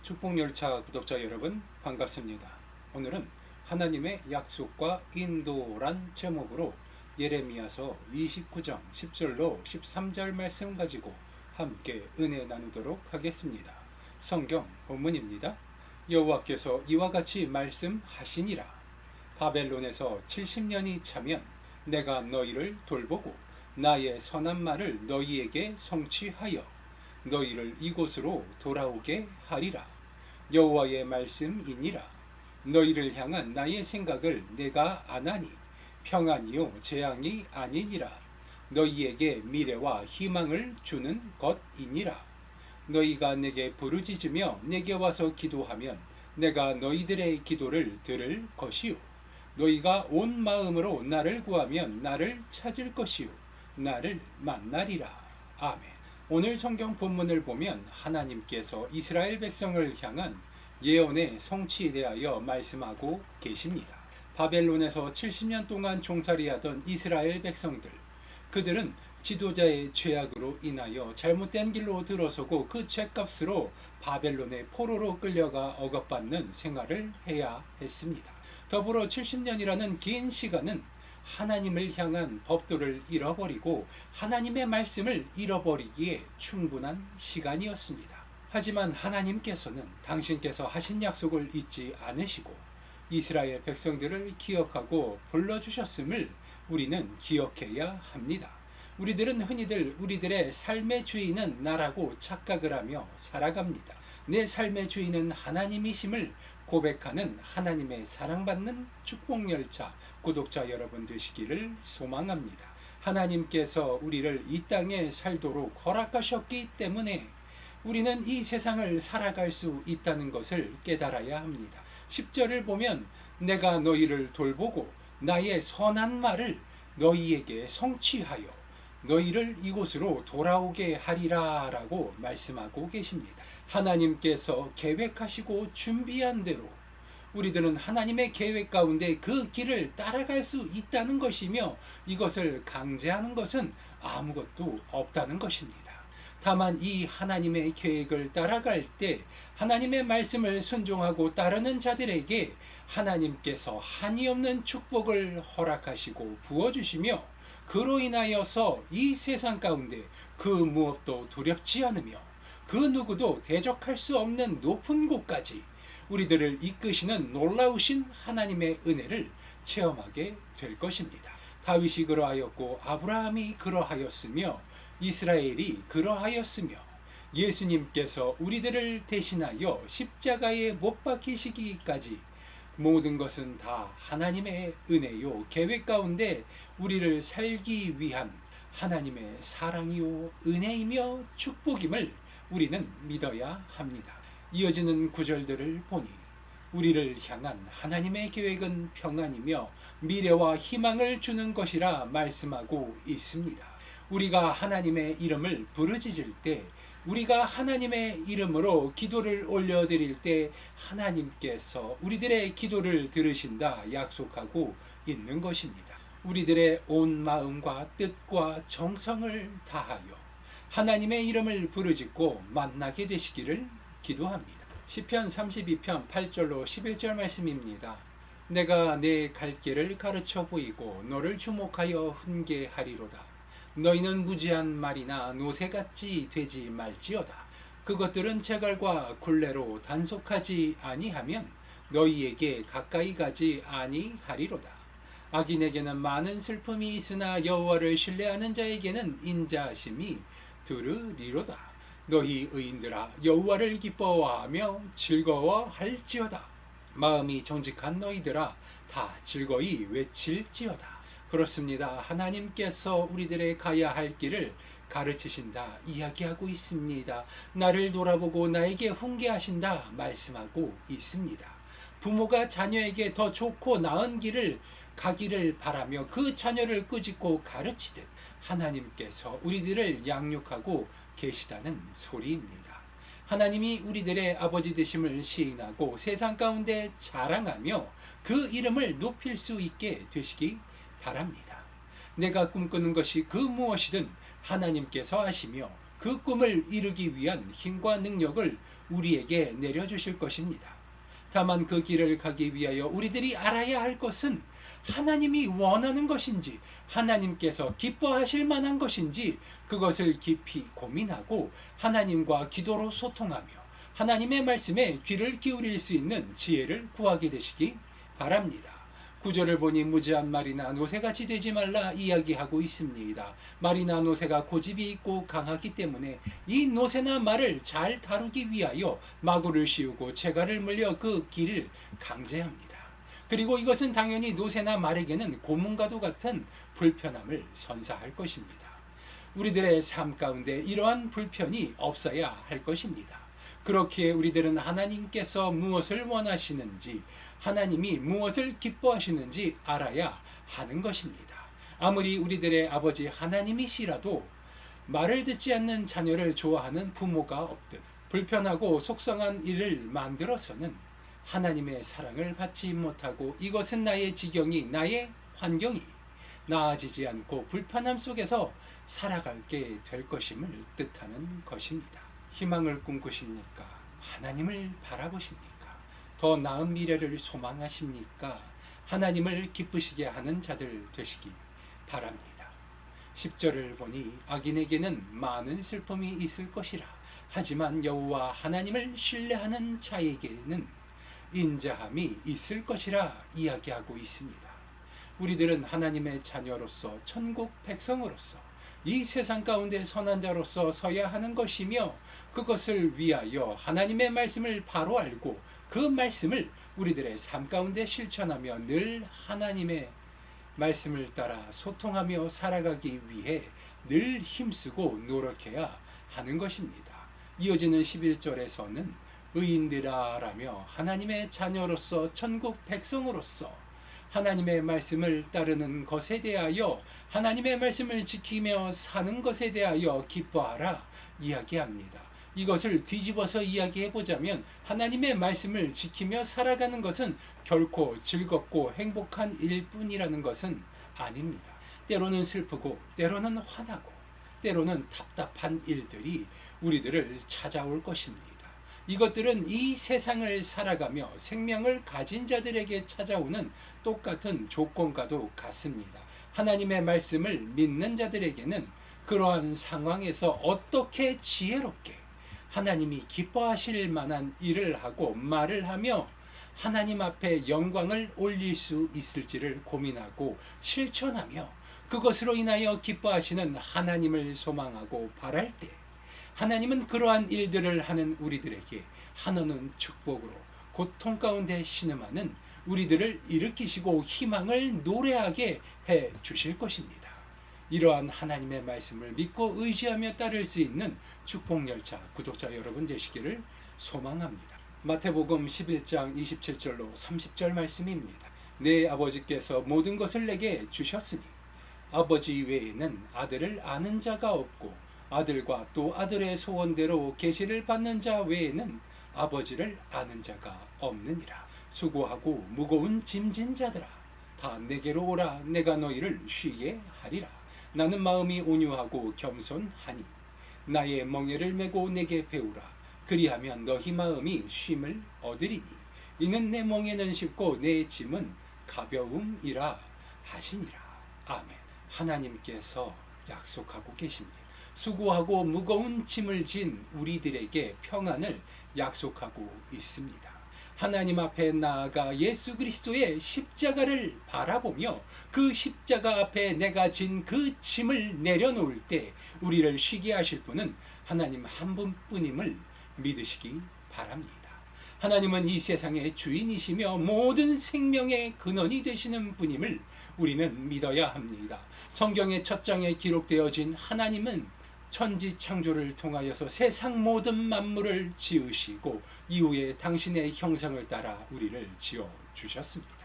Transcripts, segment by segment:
축복열차 구독자 여러분 반갑습니다. 오늘은 하나님의 약속과 인도란 제목으로 예레미야서 29장 10절로 13절 말씀 가지고 함께 은혜 나누도록 하겠습니다. 성경 본문입니다. 여호와께서 이와 같이 말씀하시니라. 바벨론에서 70년이 차면 내가 너희를 돌보고 나의 선한 말을 너희에게 성취하여 너희를 이곳으로 돌아오게 하리라. 여호와의 말씀이니라. 너희를 향한 나의 생각을 내가 아나니 평안이요 재앙이 아니니라. 너희에게 미래와 희망을 주는 것이니라. 너희가 내게 부르짖으며 내게 와서 기도하면 내가 너희들의 기도를 들을 것이요 너희가 온 마음으로 나를 구하면 나를 찾을 것이요 나를 만나리라. 아멘. 오늘 성경 본문을 보면 하나님께서 이스라엘 백성을 향한 예언의 성취에 대하여 말씀하고 계십니다. 바벨론에서 70년 동안 종살이하던 이스라엘 백성들, 그들은 지도자의 죄악으로 인하여 잘못된 길로 들어서고 그 죄값으로 바벨론의 포로로 끌려가 억압받는 생활을 해야 했습니다. 더불어 70년이라는 긴 시간은 하나님을 향한 법도를 잃어버리고 하나님의 말씀을 잃어버리기에 충분한 시간이었습니다. 하지만 하나님께서는 당신께서 하신 약속을 잊지 않으시고 이스라엘 백성들을 기억하고 불러주셨음을 우리는 기억해야 합니다. 우리들은 흔히들 우리들의 삶의 주인은 나라고 착각을 하며 살아갑니다. 내 삶의 주인은 하나님이심을 고백하는 하나님의 사랑받는 축복열차 구독자 여러분 되시기를 소망합니다. 하나님께서 우리를 이 땅에 살도록 허락하셨기 때문에 우리는 이 세상을 살아갈 수 있다는 것을 깨달아야 합니다. 10절을 보면 내가 너희를 돌보고 나의 선한 말을 너희에게 성취하여 너희를 이곳으로 돌아오게 하리라 라고 말씀하고 계십니다. 하나님께서 계획하시고 준비한 대로 우리들은 하나님의 계획 가운데 그 길을 따라갈 수 있다는 것이며 이것을 강제하는 것은 아무것도 없다는 것입니다. 다만 이 하나님의 계획을 따라갈 때 하나님의 말씀을 순종하고 따르는 자들에게 하나님께서 한이 없는 축복을 허락하시고 부어주시며 그로 인하여서 이 세상 가운데 그 무엇도 두렵지 않으며 그 누구도 대적할 수 없는 높은 곳까지 우리들을 이끄시는 놀라우신 하나님의 은혜를 체험하게 될 것입니다. 다윗이 그러하였고 아브라함이 그러하였으며 이스라엘이 그러하였으며 예수님께서 우리들을 대신하여 십자가에 못 박히시기까지 모든 것은 다 하나님의 은혜요 계획 가운데 우리를 살기 위한 하나님의 사랑이요 은혜이며 축복임을 우리는 믿어야 합니다. 이어지는 구절들을 보니 우리를 향한 하나님의 계획은 평안이며 미래와 희망을 주는 것이라 말씀하고 있습니다. 우리가 하나님의 이름을 부르짖을 때 우리가 하나님의 이름으로 기도를 올려드릴 때 하나님께서 우리들의 기도를 들으신다 약속하고 있는 것입니다. 우리들의 온 마음과 뜻과 정성을 다하여 하나님의 이름을 부르짖고 만나게 되시기를 기도합니다. 시편 32편 8절로 11절 말씀입니다. 내가 내 갈 길을 가르쳐 보이고 너를 주목하여 훈계하리로다. 너희는 무지한 말이나 노새같이 되지 말지어다. 그것들은 재갈과 굴레로 단속하지 아니하면 너희에게 가까이 가지 아니하리로다. 악인에게는 많은 슬픔이 있으나 여호와를 신뢰하는 자에게는 인자하심이 두르리로다. 너희 의인들아 여호와를 기뻐하며 즐거워할지어다. 마음이 정직한 너희들아 다 즐거이 외칠지어다. 그렇습니다. 하나님께서 우리들의 가야 할 길을 가르치신다 이야기하고 있습니다. 나를 돌아보고 나에게 훈계하신다 말씀하고 있습니다. 부모가 자녀에게 더 좋고 나은 길을 가기를 바라며 그 자녀를 꾸짖고 가르치듯 하나님께서 우리들을 양육하고 계시다는 소리입니다. 하나님이 우리들의 아버지 되심을 시인하고 세상 가운데 자랑하며 그 이름을 높일 수 있게 되시기 바랍니다. 내가 꿈꾸는 것이 그 무엇이든 하나님께서 아시며 그 꿈을 이루기 위한 힘과 능력을 우리에게 내려주실 것입니다. 다만 그 길을 가기 위하여 우리들이 알아야 할 것은 하나님이 원하는 것인지, 하나님께서 기뻐하실 만한 것인지, 그것을 깊이 고민하고 하나님과 기도로 소통하며 하나님의 말씀에 귀를 기울일 수 있는 지혜를 구하게 되시기 바랍니다. 구절을 보니 무지한 말이나 노새같이 되지 말라 이야기하고 있습니다. 말이나 노새가 고집이 있고 강하기 때문에 이 노새나 말을 잘 다루기 위하여 마구를 씌우고 채가를 물려 그 길을 강제합니다. 그리고 이것은 당연히 노새나 말에게는 고문과도 같은 불편함을 선사할 것입니다. 우리들의 삶 가운데 이러한 불편이 없어야 할 것입니다. 그렇기에 우리들은 하나님께서 무엇을 원하시는지, 하나님이 무엇을 기뻐하시는지 알아야 하는 것입니다. 아무리 우리들의 아버지 하나님이시라도 말을 듣지 않는 자녀를 좋아하는 부모가 없듯 불편하고 속상한 일을 만들어서는 하나님의 사랑을 받지 못하고 이것은 나의 지경이, 나의 환경이 나아지지 않고 불편함 속에서 살아가게 될 것임을 뜻하는 것입니다. 희망을 꿈꾸십니까? 하나님을 바라보십니까? 더 나은 미래를 소망하십니까? 하나님을 기쁘시게 하는 자들 되시기 바랍니다. 10절을 보니 악인에게는 많은 슬픔이 있을 것이라. 하지만 여호와 하나님을 신뢰하는 자에게는 인자함이 있을 것이라 이야기하고 있습니다. 우리들은 하나님의 자녀로서 천국 백성으로서 이 세상 가운데 선한 자로서 서야 하는 것이며 그것을 위하여 하나님의 말씀을 바로 알고 그 말씀을 우리들의 삶 가운데 실천하며 늘 하나님의 말씀을 따라 소통하며 살아가기 위해 늘 힘쓰고 노력해야 하는 것입니다. 이어지는 11절에서는 의인들아 라며 하나님의 자녀로서 천국 백성으로서 하나님의 말씀을 따르는 것에 대하여 하나님의 말씀을 지키며 사는 것에 대하여 기뻐하라 이야기합니다. 이것을 뒤집어서 이야기해 보자면 하나님의 말씀을 지키며 살아가는 것은 결코 즐겁고 행복한 일뿐이라는 것은 아닙니다. 때로는 슬프고 때로는 화나고 때로는 답답한 일들이 우리들을 찾아올 것입니다. 이것들은 이 세상을 살아가며 생명을 가진 자들에게 찾아오는 똑같은 조건과도 같습니다. 하나님의 말씀을 믿는 자들에게는 그러한 상황에서 어떻게 지혜롭게 하나님이 기뻐하실 만한 일을 하고 말을 하며 하나님 앞에 영광을 올릴 수 있을지를 고민하고 실천하며 그것으로 인하여 기뻐하시는 하나님을 소망하고 바랄 때 하나님은 그러한 일들을 하는 우리들에게 한없는 축복으로 고통 가운데 신음하는 우리들을 일으키시고 희망을 노래하게 해 주실 것입니다. 이러한 하나님의 말씀을 믿고 의지하며 따를 수 있는 축복열차 구독자 여러분 되시기를 소망합니다. 마태복음 11장 27절로 30절 말씀입니다. 내 아버지께서 모든 것을 내게 주셨으니 아버지 외에는 아들을 아는 자가 없고 아들과 또 아들의 소원대로 계시를 받는 자 외에는 아버지를 아는 자가 없느니라. 수고하고 무거운 짐진 자들아 다 내게로 오라. 내가 너희를 쉬게 하리라. 나는 마음이 온유하고 겸손하니 나의 멍에를 메고 내게 배우라. 그리하면 너희 마음이 쉼을 얻으리니 이는 내 멍에는 쉽고 내 짐은 가벼움이라 하시니라. 아멘. 하나님께서 약속하고 계십니다. 수고하고 무거운 짐을 진 우리들에게 평안을 약속하고 있습니다. 하나님 앞에 나아가 예수 그리스도의 십자가를 바라보며 그 십자가 앞에 내가 진 그 짐을 내려놓을 때 우리를 쉬게 하실 분은 하나님 한 분뿐임을 믿으시기 바랍니다. 하나님은 이 세상의 주인이시며 모든 생명의 근원이 되시는 분임을 우리는 믿어야 합니다. 성경의 첫 장에 기록되어진 하나님은 천지 창조를 통하여서 세상 모든 만물을 지으시고 이후에 당신의 형상을 따라 우리를 지어 주셨습니다.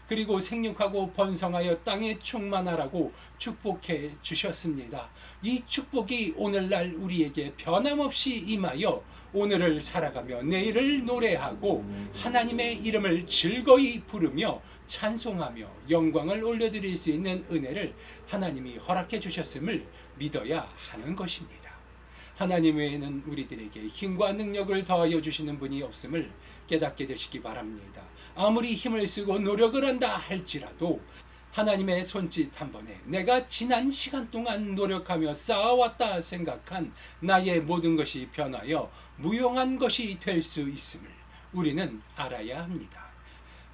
그리고 생육하고 번성하여 땅에 충만하라고 축복해 주셨습니다. 이 축복이 오늘날 우리에게 변함없이 임하여 오늘을 살아가며 내일을 노래하고 하나님의 이름을 즐거이 부르며 찬송하며 영광을 올려드릴 수 있는 은혜를 하나님이 허락해 주셨음을 믿어야 하는 것입니다. 하나님 외에는 우리들에게 힘과 능력을 더하여 주시는 분이 없음을 깨닫게 되시기 바랍니다. 아무리 힘을 쓰고 노력을 한다 할지라도 하나님의 손짓 한 번에 내가 지난 시간 동안 노력하며 쌓아왔다 생각한 나의 모든 것이 변하여 무용한 것이 될 수 있음을 우리는 알아야 합니다.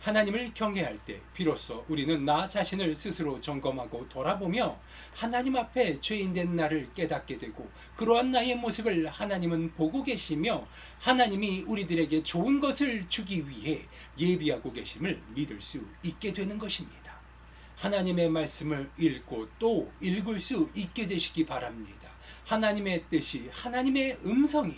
하나님을 경외할 때 비로소 우리는 나 자신을 스스로 점검하고 돌아보며 하나님 앞에 죄인된 나를 깨닫게 되고, 그러한 나의 모습을 하나님은 보고 계시며 하나님이 우리들에게 좋은 것을 주기 위해 예비하고 계심을 믿을 수 있게 되는 것입니다. 하나님의 말씀을 읽고 또 읽을 수 있게 되시기 바랍니다. 하나님의 뜻이, 하나님의 음성이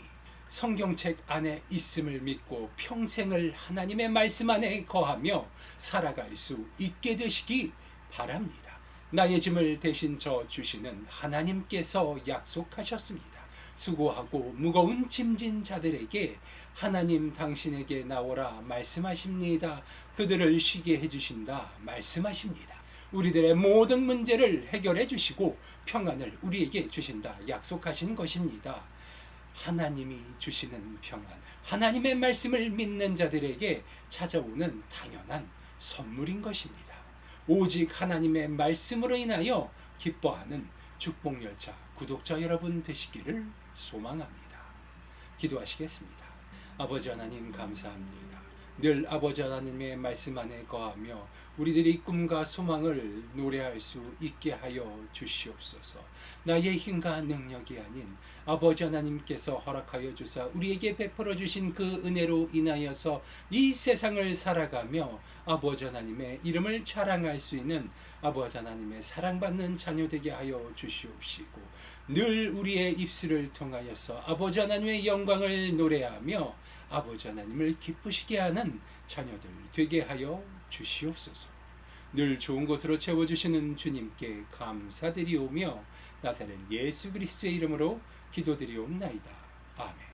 성경책 안에 있음을 믿고 평생을 하나님의 말씀 안에 거하며 살아갈 수 있게 되시기 바랍니다. 나의 짐을 대신 져 주시는 하나님께서 약속하셨습니다. 수고하고 무거운 짐진 자들에게 하나님 당신에게 나오라 말씀하십니다. 그들을 쉬게 해주신다 말씀하십니다. 우리들의 모든 문제를 해결해 주시고 평안을 우리에게 주신다 약속하신 것입니다. 하나님이 주시는 평안, 하나님의 말씀을 믿는 자들에게 찾아오는 당연한 선물인 것입니다. 오직 하나님의 말씀으로 인하여 기뻐하는 축복열차 구독자 여러분 되시기를 소망합니다. 기도하시겠습니다. 아버지 하나님 감사합니다. 늘 아버지 하나님의 말씀 안에 거하며 우리들이 꿈과 소망을 노래할 수 있게 하여 주시옵소서. 나의 힘과 능력이 아닌 아버지 하나님께서 허락하여 주사 우리에게 베풀어 주신 그 은혜로 인하여서 이 세상을 살아가며 아버지 하나님의 이름을 자랑할 수 있는 아버지 하나님의 사랑받는 자녀 되게 하여 주시옵시고, 늘 우리의 입술을 통하여서 아버지 하나님의 영광을 노래하며 아버지 하나님을 기쁘시게 하는 자녀들 되게 하여 주시옵소서. 늘 좋은 것으로 채워주시는 주님께 감사드리오며 나사렛 예수 그리스도의 이름으로 기도드리옵나이다. 아멘.